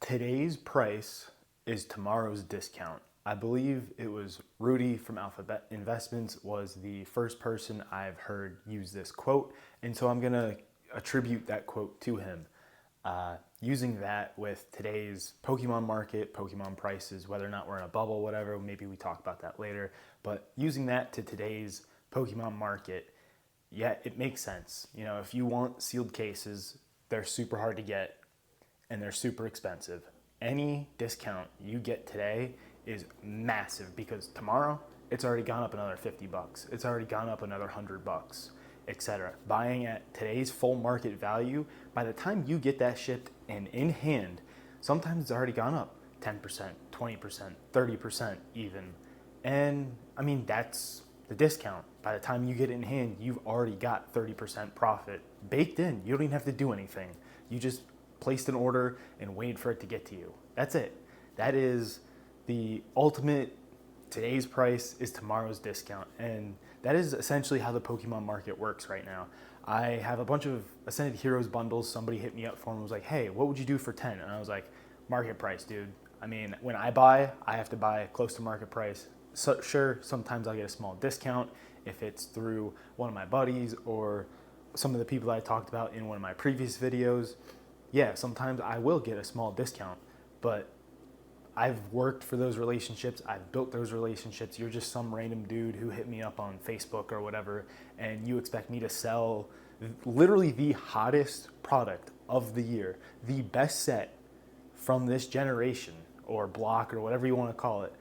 Today's price is tomorrow's discount. I believe it was Rudy from Alphabet Investments was the first person I've heard use this quote, and so I'm gonna attribute that quote to him. Using that with today's Pokemon market, Pokemon prices, whether or not we're in a bubble, whatever, maybe we talk about that later. But using that to today's Pokemon market, yeah, it makes sense. You know, if you want sealed cases, they're super hard to get and they're super expensive. Any discount you get today is massive because tomorrow it's already gone up another 50 bucks. It's already gone up another 100 bucks, etc. Buying at today's full market value, by the time you get that shipped and in hand, sometimes it's already gone up 10%, 20%, 30% even. And I mean, that's the discount. By the time you get it in hand, you've already got 30% profit baked in. You don't even have to do anything. You just placed an order and waited for it to get to you. That's it. That is the ultimate. Today's price is tomorrow's discount. And that is essentially how the Pokemon market works right now. I have a bunch of Ascended Heroes bundles. Somebody hit me up for them and was like, hey, what would you do for 10? And I was like, market price, dude. I mean, when I buy, I have to buy close to market price. So, sure, sometimes I'll get a small discount if it's through one of my buddies or some of the people that I talked about in one of my previous videos. Yeah, sometimes I will get a small discount, but I've worked for those relationships. I've built those relationships. You're just some random dude who hit me up on Facebook or whatever, and you expect me to sell literally the hottest product of the year, the best set from this generation or block or whatever you want to call it,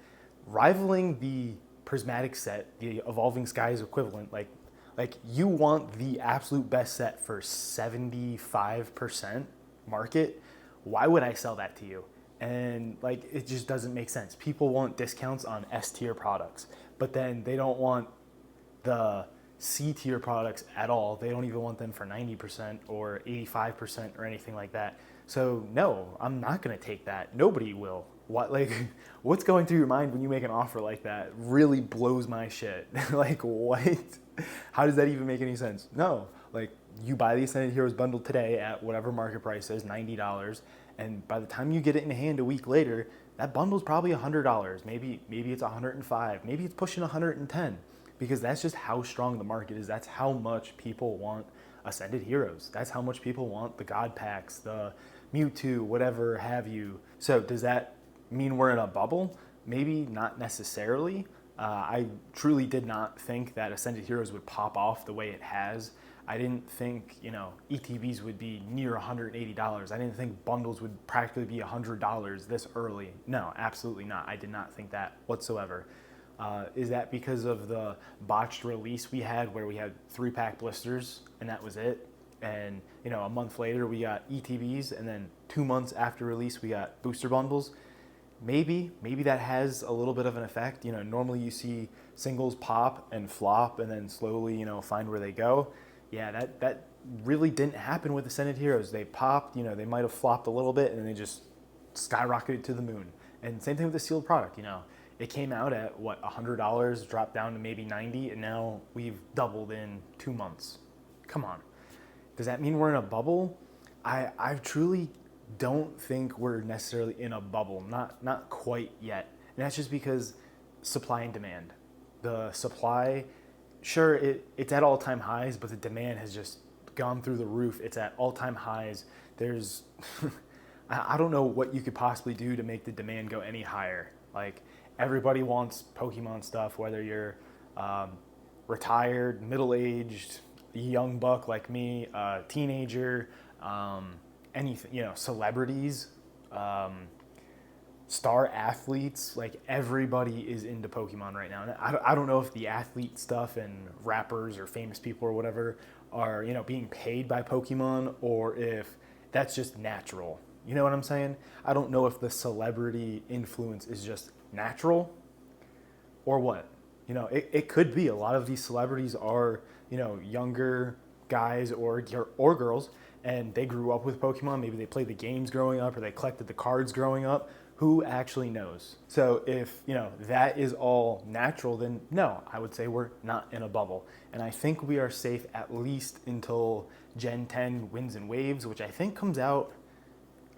rivaling the prismatic set, the Evolving Skies equivalent. Like you want the absolute best set for 75% market. Why would I sell that to you? And like, it just doesn't make sense. People want discounts on S tier products, but then they don't want the C tier products at all. They don't even want them for 90% or 85% or anything like that. So no, I'm not gonna take that. Nobody will. What's going through your mind when you make an offer like that really blows my shit. Like, what? How does that even make any sense? No, like, you buy the Ascended Heroes bundle today at whatever market price is, $90, and by the time you get it in hand a week later, that bundle's probably $100. Maybe it's $105. Maybe it's pushing $110, because that's just how strong the market is. That's how much people want Ascended Heroes. That's how much people want the God Packs, the Mewtwo, whatever have you. So does that mean we're in a bubble? Maybe not necessarily. I truly did not think that Ascended Heroes would pop off the way it has. I didn't think, ETBs would be near $180. I didn't think bundles would practically be $100 this early. No, absolutely not. I did not think that whatsoever. Is that because of the botched release we had where we had 3-pack blisters and that was it? And, a month later we got ETBs, and then 2 months after release we got booster bundles. Maybe that has a little bit of an effect. Normally you see singles pop and flop and then slowly, find where they go. Yeah, that really didn't happen with Ascended Heroes. They popped, they might have flopped a little bit and then they just skyrocketed to the moon. And same thing with the sealed product, It came out at $100, dropped down to maybe 90, and now we've doubled in 2 months. Come on. Does that mean we're in a bubble? I truly don't think we're necessarily in a bubble, not quite yet. And that's just because supply and demand. The supply, sure, it's at all-time highs, but the demand has just gone through the roof. It's at all-time highs. There's, I don't know what you could possibly do to make the demand go any higher. Like, everybody wants Pokemon stuff, whether you're retired, middle-aged, young buck like me, teenager, anything, celebrities, star athletes, like everybody is into Pokemon right now. And I don't know if the athlete stuff and rappers or famous people or whatever are, being paid by Pokemon, or if that's just natural. You know what I'm saying? I don't know if the celebrity influence is just natural or what. It could be. A lot of these celebrities are, younger guys or girls, and they grew up with Pokemon. Maybe they played the games growing up, or they collected the cards growing up. Who actually knows? So if, that is all natural, then no, I would say we're not in a bubble. And I think we are safe at least until Gen 10 Winds and Waves, which I think comes out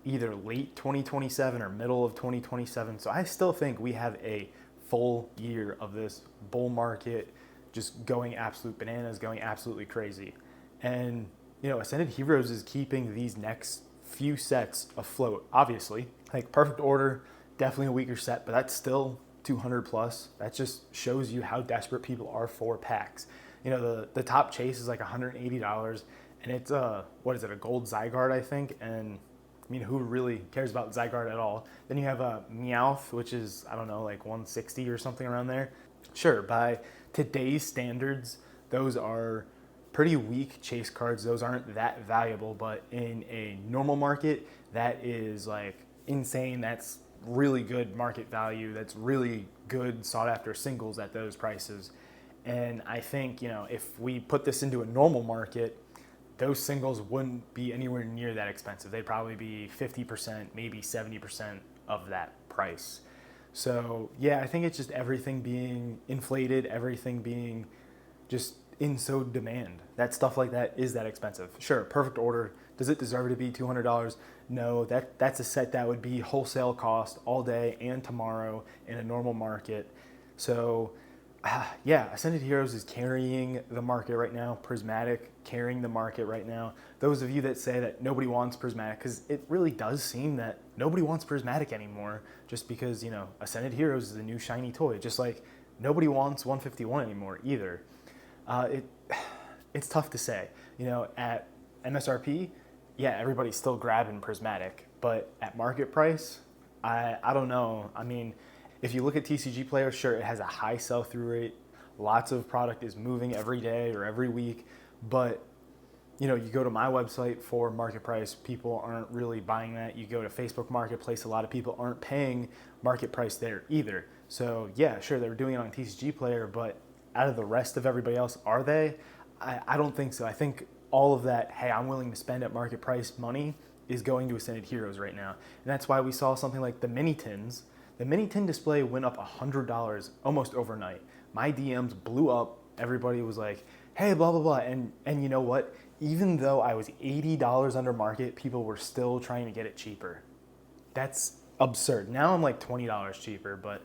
either late 2027 or middle of 2027. So I still think we have a full year of this bull market just going absolute bananas, going absolutely crazy. And, Ascended Heroes is keeping these next few sets afloat, obviously. Like Perfect Order, definitely a weaker set, but that's still 200 plus. That just shows you how desperate people are for packs. The top chase is like $180, and it's a gold Zygarde, I think, and who really cares about Zygarde at all? Then you have a Meowth, which is, I don't know, like 160 or something around there. Sure, by today's standards, those are pretty weak chase cards. Those aren't that valuable, but in a normal market, that is like insane. That's really good market value. That's really good sought after singles at those prices. And I think, if we put this into a normal market, those singles wouldn't be anywhere near that expensive. They'd probably be 50%, maybe 70% of that price. So yeah, I think it's just everything being inflated, everything being just in so demand. That stuff like that is that expensive. Sure, Perfect Order, does it deserve to be $200? No, that's a set that would be wholesale cost all day and tomorrow in a normal market. So yeah, Ascended Heroes is carrying the market right now. Prismatic carrying the market right now. Those of you that say that nobody wants Prismatic, because it really does seem that nobody wants Prismatic anymore, just because Ascended Heroes is a new shiny toy. Just like nobody wants 151 anymore either. It's tough to say. At MSRP, yeah, everybody's still grabbing Prismatic, but at market price, I don't know. If you look at TCG players, sure, it has a high sell-through rate. Lots of product is moving every day or every week. But, you go to my website for market price, people aren't really buying that. You go to Facebook Marketplace, a lot of people aren't paying market price there either. So, yeah, sure, they're doing it on TCG player, but out of the rest of everybody else, are they? I don't think so. I think all of that, hey, I'm willing to spend at market price money is going to Ascended Heroes right now. And that's why we saw something like the mini tins. The mini tin display went up $100 almost overnight. My DMs blew up. Everybody was like, hey, blah, blah, blah. And you know what? Even though I was $80 under market, people were still trying to get it cheaper. That's absurd. Now I'm like $20 cheaper. But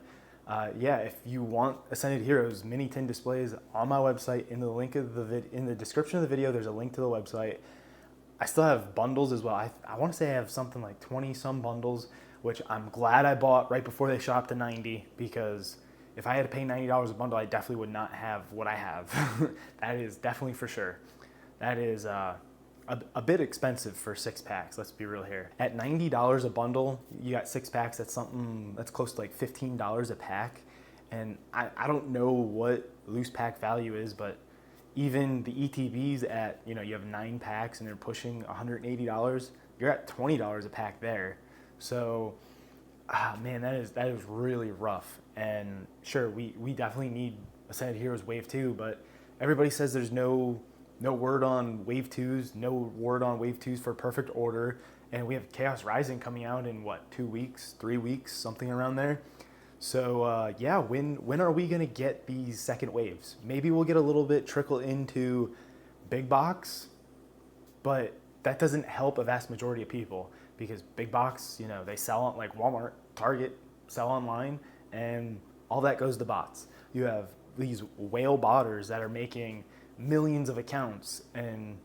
yeah, if you want Ascended Heroes mini tin displays on my website, in the link of in the description of the video, there's a link to the website. I still have bundles as well. I want to say I have something like 20 some bundles, which I'm glad I bought right before they shot up to 90, because if I had to pay $90 a bundle, I definitely would not have what I have. That is definitely for sure. That is a bit expensive for 6 packs, let's be real here. At $90 a bundle, you got 6 packs, that's close to like $15 a pack. And I don't know what loose pack value is, but even the ETBs at, you have 9 packs and they're pushing $180, you're at $20 a pack there. So, man, that is really rough. And sure, we definitely need Ascended Heroes Wave 2, but everybody says there's no word on Wave 2s, no word on Wave 2s for Perfect Order, and we have Chaos Rising coming out in 2 weeks, 3 weeks, something around there. So yeah, when are we gonna get these second waves? Maybe we'll get a little bit trickle into big box, but that doesn't help a vast majority of people, because big box, they sell on, like Walmart, Target, sell online, and all that goes to bots. You have these whale botters that are making millions of accounts, and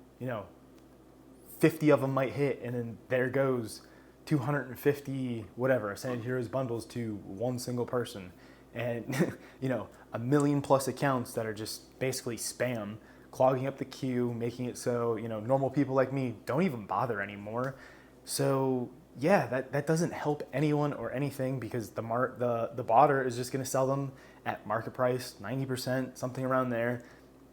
50 of them might hit, and then there goes 250 whatever Ascended Heroes bundles to one single person, and a million plus accounts that are just basically spam, clogging up the queue, making it so normal people like me don't even bother anymore. So yeah, that doesn't help anyone or anything, because the botter is just going to sell them at market price, 90%, something around there.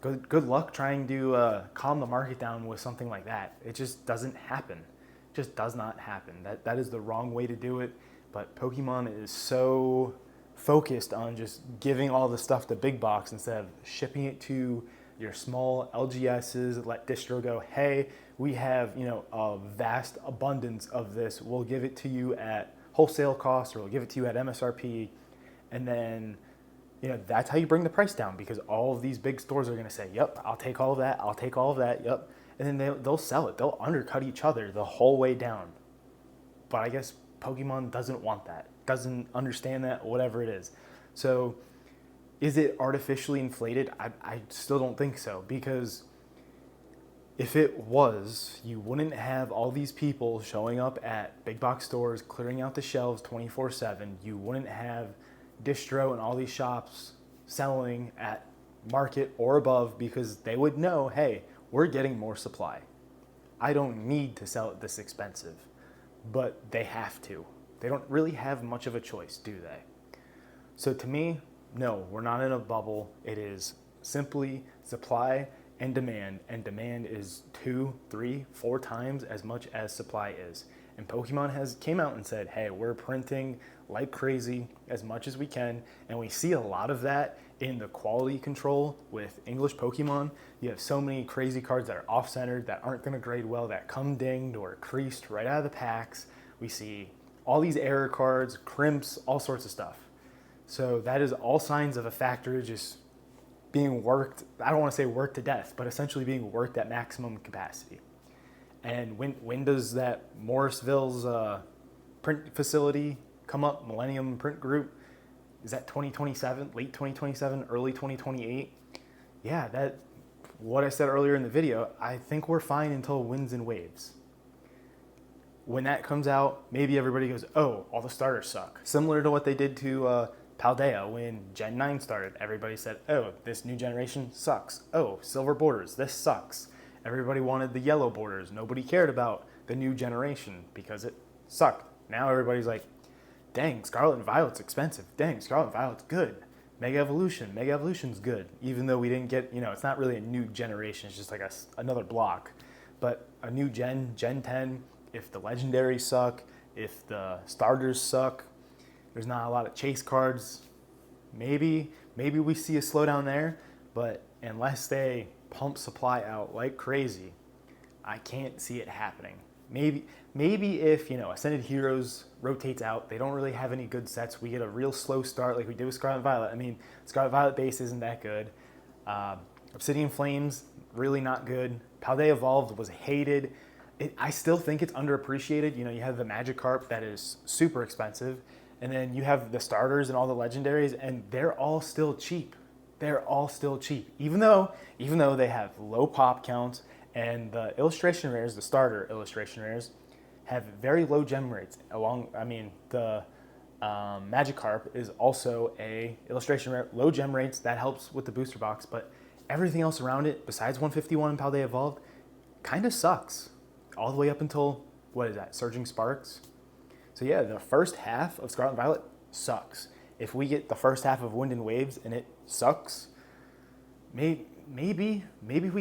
Good luck trying to calm the market down with something like that. It just doesn't happen. It just does not happen. That is the wrong way to do it. But Pokemon is so focused on just giving all the stuff to big box instead of shipping it to your small LGSs. Let distro go, hey, we have a vast abundance of this. We'll give it to you at wholesale cost, or we'll give it to you at MSRP, and then that's how you bring the price down, because all of these big stores are going to say, yep, I'll take all of that, I'll take all of that, yep. And then they'll sell it. They'll undercut each other the whole way down. but I guess Pokemon doesn't want that, doesn't understand that, whatever it is. So is it artificially inflated? I still don't think so, because if it was, you wouldn't have all these people showing up at big box stores, clearing out the shelves 24/7. You wouldn't have distro and all these shops selling at market or above, because they would know, hey, we're getting more supply. I don't need to sell it this expensive, but they have to. They don't really have much of a choice, do they? So to me, no, we're not in a bubble. It is simply supply and demand is 2, 3, 4 times as much as supply is. And Pokemon has came out and said, hey, we're printing like crazy as much as we can. And we see a lot of that in the quality control with English Pokemon. You have so many crazy cards that are off-centered, that aren't going to grade well, that come dinged or creased right out of the packs. We see all these error cards, crimps, all sorts of stuff. So that is all signs of a factory just being worked, I don't want to say worked to death, but essentially being worked at maximum capacity. And when does that Morrisville's print facility come up, Millennium Print Group? Is that 2027, late 2027, early 2028? Yeah, that, what I said earlier in the video, I think we're fine until Winds and Waves. When that comes out, maybe everybody goes, oh, all the starters suck. Similar to what they did to Paldea when Gen 9 started. Everybody said, oh, this new generation sucks. Oh, silver borders, this sucks. Everybody wanted the yellow borders. Nobody cared about the new generation because it sucked. Now everybody's like, dang, Scarlet and Violet's expensive. Dang, Scarlet and Violet's good. Mega Evolution's good. Even though we didn't get, it's not really a new generation. It's just like another block. But a new Gen 10, if the legendaries suck, if the starters suck, there's not a lot of chase cards, maybe we see a slowdown there, but unless they pump supply out like crazy, I can't see it happening. Maybe if, Ascended Heroes rotates out, they don't really have any good sets, we get a real slow start like we did with Scarlet and Violet. I mean, Scarlet Violet base isn't that good. Obsidian Flames, really not good. Paldea Evolved was hated. I still think it's underappreciated. You have the Magikarp that is super expensive, and then you have the starters and all the legendaries, and they're all still cheap. Even though they have low pop counts, and the illustration rares, the starter illustration rares, have very low gem rates. The Magikarp is also a illustration rare, low gem rates. That helps with the booster box, but everything else around it, besides 151 and Paldea Evolved, kind of sucks. All the way up until, what is that, Surging Sparks? So yeah, the first half of Scarlet and Violet sucks. If we get the first half of Wind and Waves and it sucks, maybe we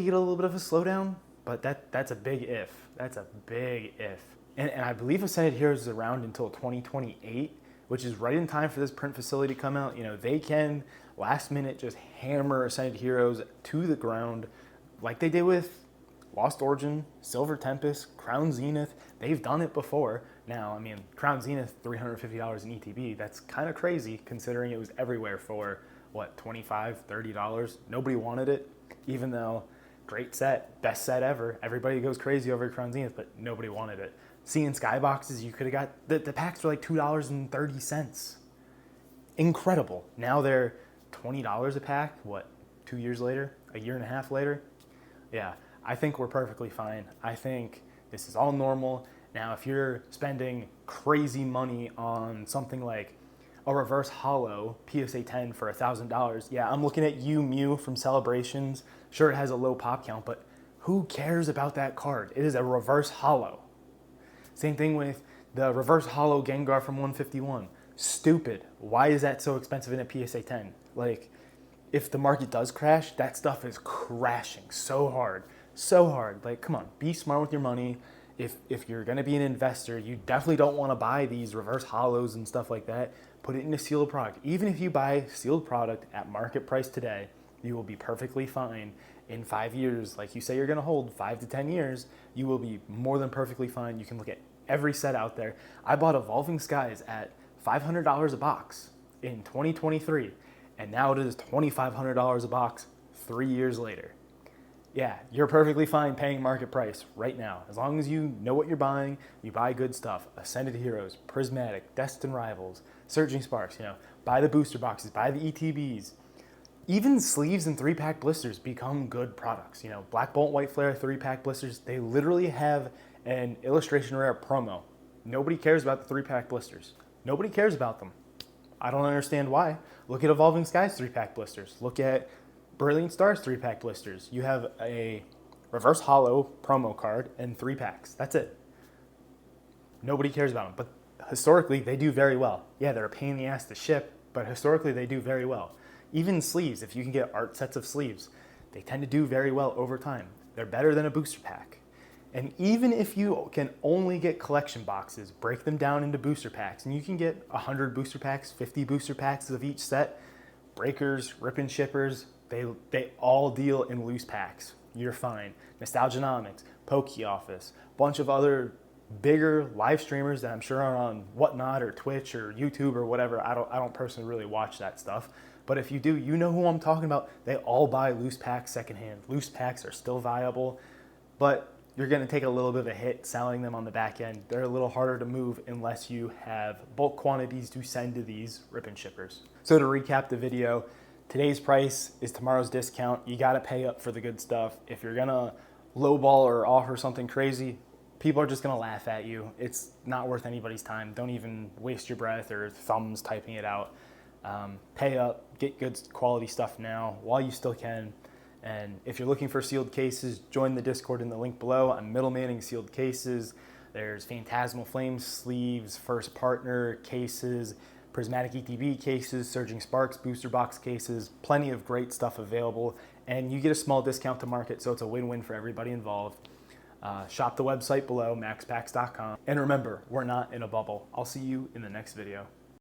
get a little bit of a slowdown, but that's a big if. That's a big if. And I believe Ascended Heroes is around until 2028, which is right in time for this print facility to come out. They can last minute just hammer Ascended Heroes to the ground like they did with Lost Origin, Silver Tempest, Crown Zenith. They've done it before. Now, Crown Zenith, $350 in ETB. That's kind of crazy considering it was everywhere for, what, $25, $30? Nobody wanted it, even though great set, best set ever. Everybody goes crazy over Crown Zenith, but nobody wanted it. Seeing Skyboxes, you could have got, the packs were like $2.30. Incredible. Now they're $20 a pack, what, 2 years later? A year and a half later? Yeah. I think we're perfectly fine. I think this is all normal. Now, if you're spending crazy money on something like a reverse holo PSA 10 for $1,000, yeah, I'm looking at you, Mew from Celebrations. Sure, it has a low pop count, but who cares about that card? It is a reverse holo. Same thing with the reverse holo Gengar from 151. Stupid. Why is that so expensive in a PSA 10? Like, if the market does crash, that stuff is crashing so hard. Like, come on, be smart with your money. If you're going to be an investor, you definitely don't want to buy these reverse holos and stuff like that. Put it in a sealed product. Even if you buy sealed product at market price today, you will be perfectly fine in 5 years. Like you say you're going to hold 5 to 10 years, you will be more than perfectly fine. You can look at every set out there. I bought Evolving Skies at $500 a box in 2023, and now it is $2,500 a box 3 years later. Yeah, you're perfectly fine paying market price right now. As long as you know what you're buying, you buy good stuff. Ascended Heroes, Prismatic, Destined Rivals, Surging Sparks, buy the booster boxes, buy the ETBs. Even sleeves and 3-pack blisters become good products. Black Bolt White Flare 3-pack blisters, they literally have an illustration rare promo. Nobody cares about the 3-pack blisters. Nobody cares about them. I don't understand why. Look at Evolving Skies 3-pack blisters. Look at Brilliant Stars 3-pack blisters. You have a reverse hollow promo card and 3 packs. That's it. Nobody cares about them. But historically, they do very well. Yeah, they're a pain in the ass to ship, but historically, they do very well. Even sleeves, if you can get art sets of sleeves, they tend to do very well over time. They're better than a booster pack. And even if you can only get collection boxes, break them down into booster packs, and you can get 100 booster packs, 50 booster packs of each set. Breakers, rip and shippers, they all deal in loose packs. You're fine. Nostalgianomics, Poke Office, bunch of other bigger live streamers that I'm sure are on Whatnot or Twitch or YouTube or whatever. I don't personally really watch that stuff. But if you do, you know who I'm talking about. They all buy loose packs secondhand. Loose packs are still viable, but you're going to take a little bit of a hit selling them on the back end. They're a little harder to move unless you have bulk quantities to send to these rip and shippers. So to recap the video, today's price is tomorrow's discount. You got to pay up for the good stuff. If you're going to lowball or offer something crazy, people are just going to laugh at you. It's not worth anybody's time. Don't even waste your breath or thumbs typing it out. Pay up, get good quality stuff now while you still can. And if you're looking for sealed cases, join the Discord in the link below. I'm middlemaning sealed cases. There's Phantasmal Flames sleeves, First Partner cases, Prismatic ETB cases, Surging Sparks booster box cases, plenty of great stuff available. And you get a small discount to market, so it's a win-win for everybody involved. Shop the website below, maxpacks.com. And remember, we're not in a bubble. I'll see you in the next video.